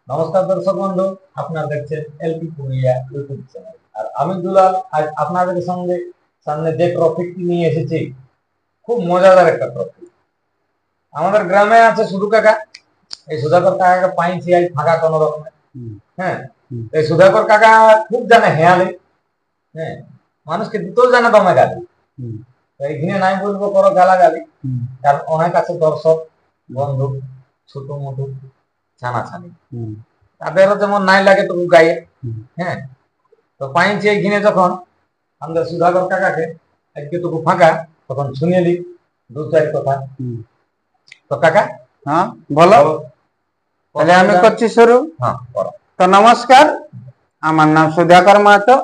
নমস্কার দর্শক বন্ধু, আপনারা দেখছেন এলপি পুরুলিয়া ইউটিউব চ্যানেল। আর আমি দুলাল আজ আপনাদের সঙ্গে সামনে যে টপিকটি নিয়ে এসেছি, খুব মজাদার একটা টপিক। আমাদের গ্রামে আছে সুধু কাকা। এই সুধাকর কাকাকে পাইছি আজ ফাঁকা কোনো রকমে। হ্যাঁ, এই সুধাকর কাকা খুব জানে হেয়ালি। হ্যাঁ, মানুষকে দিতেও জানে দমে গালি। এইখানে নাই বলবো করো গালাগালি, কারণ অনেক আছে দর্শক বন্ধু, ছোট মোটো ছানাছানি, তাদেরও যেমন নাই লাগে তবু গায়ে। হ্যাঁ, তো পাইছি এইখানে যখন আমাদের সুধাকর কাকাকে আজকে টুকু ফাঁকা, তখন শুনেলি দু চার কথা। তো কাকা, হ্যাঁ বলো। তাহলে আমি করছি শুরু। হ্যাঁ করো। তো নমস্কার, আমার নাম সুধাকর মাহাতো,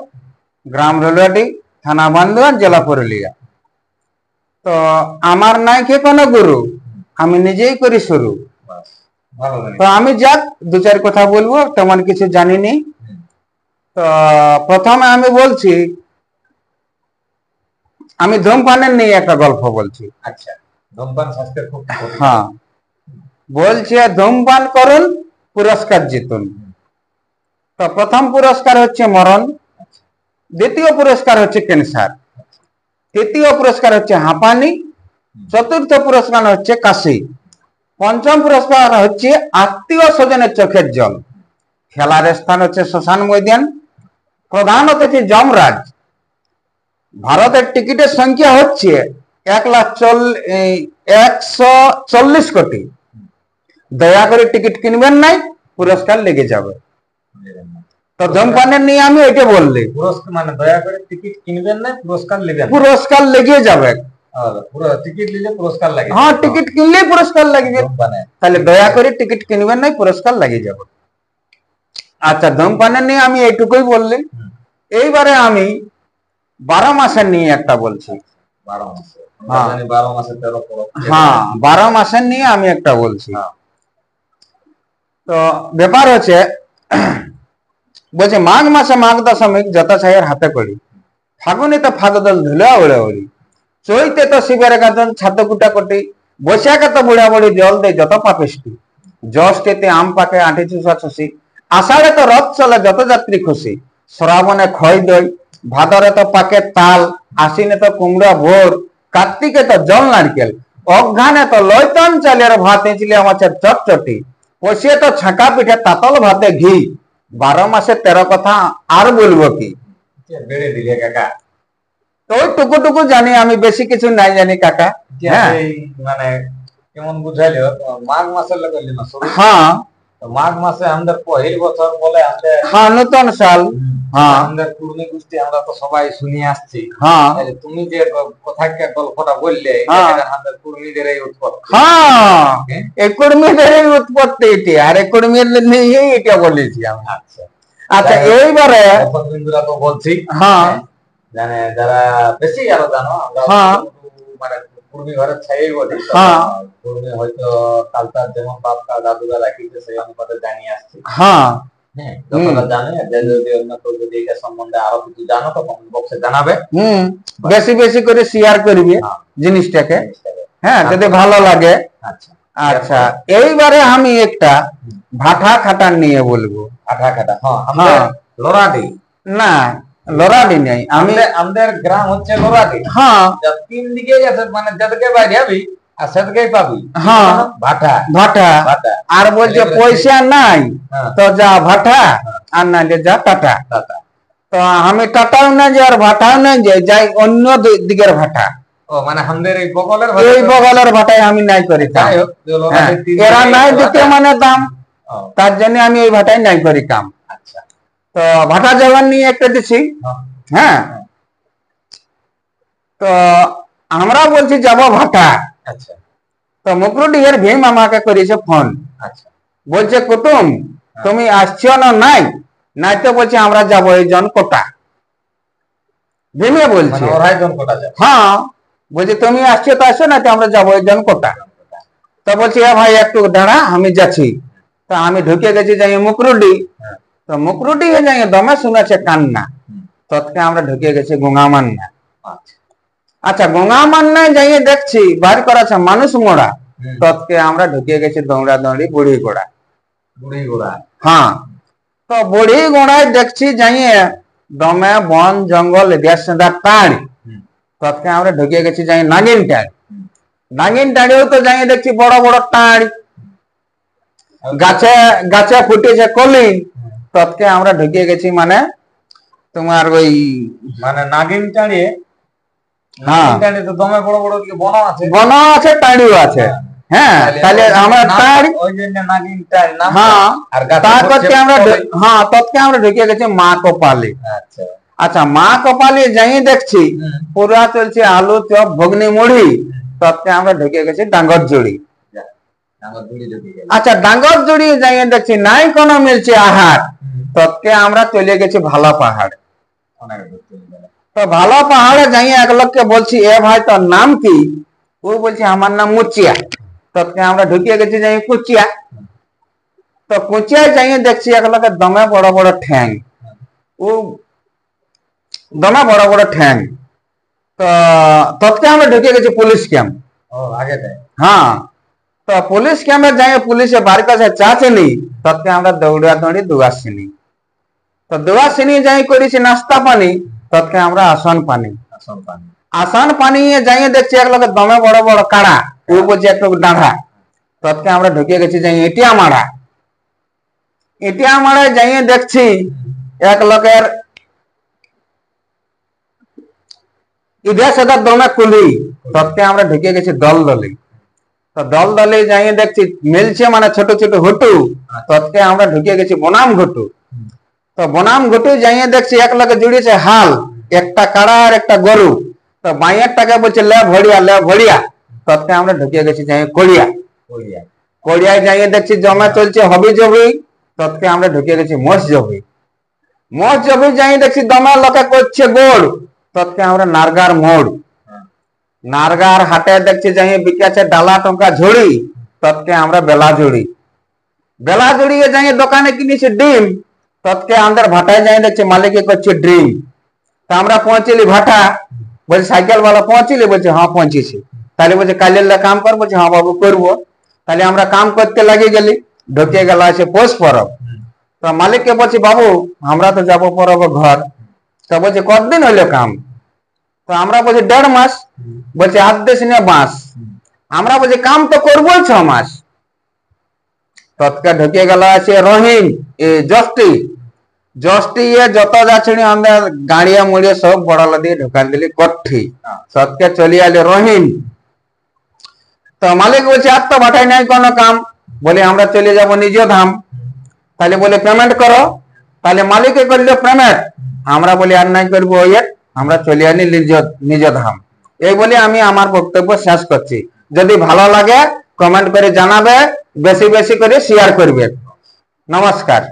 গ্রাম রেলওয়াডি, থানা বান্দুয়া, জেলা পুরুলিয়া। তো আমার নাই কে কোনো গুরু, আমি নিজেই করি শুরু। তো আমি যাক দু চার কথা বলবো, তেমন কিছু জানিনি। তো প্রথমে আমি বলছি, আমি ধূমপানের নিয়ে একটা গল্প বলছি। আচ্ছা, ধূমপান স্বাস্থ্যের খুব ক্ষতি। হ্যাঁ, বলছি ধূমপান করুন, পুরস্কার জিতুন। তো প্রথম পুরস্কার হচ্ছে মরণ, দ্বিতীয় পুরস্কার হচ্ছে ক্যান্সার, তৃতীয় পুরস্কার হচ্ছে হাঁপানি, চতুর্থ পুরস্কার হচ্ছে কাশি, পঞ্চম পুরস্কার হচ্ছে আত্মীয় স্বজনের চোখের জল। খেলার স্থান হচ্ছে শ্মশান ময়দান, প্রধান অতিথি যমরাজ। ভারতের টিকিটের সংখ্যা হচ্ছে 140 কোটি। দয়া করে টিকিট কিনবেন নাই, পুরস্কার লেগে যাবে। তো ধূমপানের নিয়ে আমি ওইটা বললি, পুরস্কার মানে দয়া করে টিকিট কিনবেন না, পুরস্কার নেবেন। পুরস্কার লেগে যাবে। টিকিট নিলে পুরস্কার লাগে। হ্যাঁ, টিকিট কিনলেই পুরস্কার লাগবে। তাহলে দয়া করে টিকিট কিনবেন নাই, পুরস্কার লাগে যাবে। আচ্ছা, ধূমপানের নিয়ে আমি এইটুকুই বললি। এইবারে আমি 12 মাসের নিয়ে একটা বলছি। 12 মাসে, হ্যাঁ 12 মাসে 13 পরব। হ্যাঁ, 12 মাসের নিয়ে আমি একটা বলছি। তো ব্যাপার হচ্ছে, বলছে মাঘ মাসে মাঘ দশমিক যথা ছায়ের হাতে করি, ফাগুনিতে ফাগদল ধুলে ওড়ে ওড়ি, চৈতে তো শিবের গাজন ছাদ কুটা কোটি, বৈশাখে তো বুড়া বুড়ি জল দেয় যত পাপিষ্টি, জ্যৈষ্ঠীতে আম পাকে আঁটি চুষা চুষি, আষাঢ়ে তো রথ চলে যত যাত্রী খুশি, শ্রাবণে খই দই, ভাদরে তো পাকে তাল, আশ্বিনে তো কুমড়া ভোর, কার্তিকে তো জল নারকেল, অঘ্রানে তো লইতন চালের ভাত এঁচলে মাছের চটচটি, পৌষে তো ছাঁকা পিঠে তাতল ভাতে ঘি। 12 মাসে 13 কথা আর বলবো কি? বেড়ে দিলে কাকা। তো ওই টুকু জানি, আমি বেশি কিছু নাই জানি কাকা। হ্যাঁ, মানে কেমন বুঝাইলো মাঘ মাসের লোক। হ্যাঁ, মাঘ মাসে আমাদের পহিল বছর বলে, আমাদের হ্যাঁ নতুন সাল। হ্যাঁ, আমাদের কুর্মী গোষ্ঠী আমরা তো সবাই শুনে আসছি। হ্যাঁ, তুমি যে কথা গল্পটা বললে, আমাদের কুর্মীদের এই উৎপত্তি। হ্যাঁ, এই কুর্মীদের এই উৎপত্তি এটি, আর এই কুর্মীর নিয়ে এটা বলেছি আমি। আচ্ছা আচ্ছা, এইবারে বন্ধুরা তো বলছি, হ্যাঁ জানে যারা বেশি আরো জানো, আমরা মানে কুর্মী ঘরের ছাই বলি। কুর্মী হয়তো কালচার যেমন বাপ দাদুরা রাখিছে সেই অনুপাতে জানিয়ে আসছি। হ্যাঁ, যতটা জানে, যদি অন্য কেউ যদি এটা সম্বন্ধে আরো কিছু জানো তো কমেন্ট বক্সে জানাবে। বেশি বেশি করে শেয়ার করবে জিনিসটাকে। হ্যাঁ, যদি ভালো লাগে। আচ্ছা আচ্ছা, এইবারে আমি একটা ভাটা খাটান নিয়ে বলবো। ভাটা খাটা, হ্যাঁ লোরাডি না, লোরাডি নেই, আমাদের গ্রাম হচ্ছে লোরাডি। হ্যাঁ, তিন দিকে আছে, মানে যেদিকে বাইরে যাবি আর সেদিকেই পাবি। হ্যাঁ, ভাটা ভাটা। আর বলছে পয়সা নাই তো যা ভাটা, আর না যা টাটা। তো আমি টাটাও না যাই আর ভাটাও না যাই অন্য দিকের ভাটা। ও মানে আমাদের এই বগলের ভাটায় আমি নাই করি। এরা নাই দিতে মানে দাম, তার জন্য আমি ওই ভাটায় নাই করি কাম। আচ্ছা, তো ভাটা যাওয়ার নিয়ে একটা দিছি। হ্যাঁ, তো আমরা বলছি যাব ভাটা। আচ্ছা, তো মুকরুডিহের ভীম আমাকে করেছে ফোন। আচ্ছা, বলছে কুটুম তুমি আসছো না? নাই নাই তো বলছে আমরা যাবো এই জন কোটা। ভীমে বলছে হ্যাঁ, বলছে তুমি আসছো তো আসো, না তো আমরা যাবো এই জন কোটা। তো বলছি হ্যাঁ ভাই একটু দাঁড়া আমি যাচ্ছি। তো আমি ঢুকে গেছি যাই মুকরুডি। তো মুকরুডি হয়ে যাই দমে শুনেছে কান্না। তৎকে আমরা ঢুকে গেছি গঙ্গামান্না। আচ্ছা, গঙ্গামান্নায় যাই দেখছি বার করাছে মানুষ মোড়া। তৎকে আমরা ঢুকে গেছি দৌড়া দৌড়ি বুড়ি গোড়া। বুড়ি ঘোড়া। হ্যাঁ, তো বুড়ি গোড়ায় দেখছি যাইয়ে দমে বন জঙ্গল দেশা টাড়ি, তৎকে আমরা ঢুকে গেছি যাই নাগিন টাড়ি। নাগিন টাড়িও তো যাই দেখছি বড় বড় টাড়ি, গাছে গাছে ফুটেছে কলি, তৎকে আমরা ঢুকে গেছি মানে তোমার ওই মানে নাগিন টাড়ি। হ্যাঁ, নাগিন টাড়ি তো দমে বড় বড় কি বন আছে। বন আছে, টাড়িও আছে। হ্যাঁ, তাহলে আমরা টাড়ি, ওই জন্য নাগিন টাড়ি নাম। হ্যাঁ, আর গাছে তারপরকে আমরা কলি। হ্যাঁ তৎকে আমরা ঢুকে গেছি মা কপালি। আচ্ছা। আচ্ছা, মা কপালি যাই দেখছি পুরা চলছে আলু চপ ঘুগনি মুড়ি, তৎকে আমরা ঢুকে গেছি ডাঙ্গর জুড়ি। ডাঙ্গর জুড়ি ঢুকে গেল। আচ্ছা, ডাঙ্গর জুড়ি যাই দেখছি নাই কোনো মিলছে আহার, তৎকে আমরা চলে গেছি ভালো পাহাড়। অনেক দূর চলে গেল। তো ভালো পাহাড়ে যাই এক লোককে বলছি, এ ভাই তোর নাম কি? ও বলছে আমার নাম মুচিয়া। তৎকে আমরা ঢুকে গেছি যাই কুচিয়া। তো কুচিয়ায় যাই দেখছি এক লোকের দমে বড় বড় ঠ্যাং, ও দমে বড় বড় ঠ্যাং। তো তৎকে আমরা ঢুকে গেছি পুলিশ ক্যাম্প। ও আগে দেয়। হ্যাঁ, তো পুলিশ ক্যাম্পে যাই পুলিশে বাড়ির কাছে চা চিনি, তৎকে আমরা দৌড়া দৌড়ি দুয়াশিনি। তো দুয়াশিনি যাই করেছি নাস্তা পানি, তৎকে আমরা আসন পানি। আসল পানি। আসান পানি যাই দেখছি এক লোকের দমে বড় বড় কাড়া, ও বলছে একটু ডাঁড়া। তৎকে আমরা ঢুকে গেছি যাই এটিয়া মারা। এটিয়া মারায় যাই দেখছি এক লোকের ইধে সেটা দমে কুলি, তৎকে আমরা ঢুকে গেছি দল দলে। তো দল দলে যাই দেখছি মিলছে মানে ছোট ছোট হটু, তৎকে আমরা ঢুকে গেছি বনাম ঘটু। তো বনাম ঘটু যাই দেখছি এক লোকে জুড়িয়েছে হাল, একটা কাড়া আর একটা গরু। তো বাইয়ের টাকা বলছে লে ভড়িয়া লে ভড়িয়া, তৎকে আমরা ঢুকে গেছি যাই কড়িয়া। করিয়া। কড়িয়ায় যাই দেখছি জমা চলছে হবি জবি, তৎকে আমরা ঢুকে গেছি মোষ জবি। মোষ জবি যাই দেখছি দমে লোকে করছে গোড়, তৎকে আমরা নারগার মোড়। নারগার হাটে দেখছি যাই বিকেছে ডালা টঙ্কা ঝুড়ি, তৎকে আমরা বেলা জুড়ি। বেলা জুড়িয়ে যাই দোকানে কিনেছি ডিম, তৎকে আমাদের ভাটায় যাই দেখছি মালিকে করছে ড্রিম। তা আমরা পৌঁছিলি ভাটা, বলছে সাইকেল वाला পৌঁছিলি? বলছে হ্যাঁ পৌঁছেছি। তাহলে বলছে কালের কাম কর? বলছে হ্যাঁ বাবু করবো। তাহলে আমরা কাম করতে লাগে গেলি, ঢুকে গেল আছে পৌষ পরব। তো মালিককে বলছি বাবু আমরা তো যাবো পরব ঘর। তো বলছে কতদিন হইলো কাম? তো আমরা বলছি 1.5 মাস। বলছে হাত দেশ নিয়ে বাঁশ। আমরা বলছি কাম তো করবোই 6 মাস। তৎকে ঢুকে গেল আছে রহিম জস্টি। জস্টি যত যাচ্ছে আমাদের গাড়িয়া মুড়িয়ে সব বড়লা দিয়ে ঢুকান দিলি কঠি, তৎকে চলে আলে রহিম। তো মালিক বলছে আর তো ভাটাই নাই কোনো কাম, বলে আমরা চলে যাব নিজ ধাম। তাহলে বলে পেমেন্ট করো। তাহলে মালিকে করলো পেমেন্ট, আমরা বলি আর নাই করবো, আমরা চলে আনি নিজ ধাম। এই বলে আমি আমার বক্তব্য শেষ করছি। যদি ভালো লাগে কমেন্ট করে জানাবে, বেশি বেশি করে শেয়ার করবে। নমস্কার।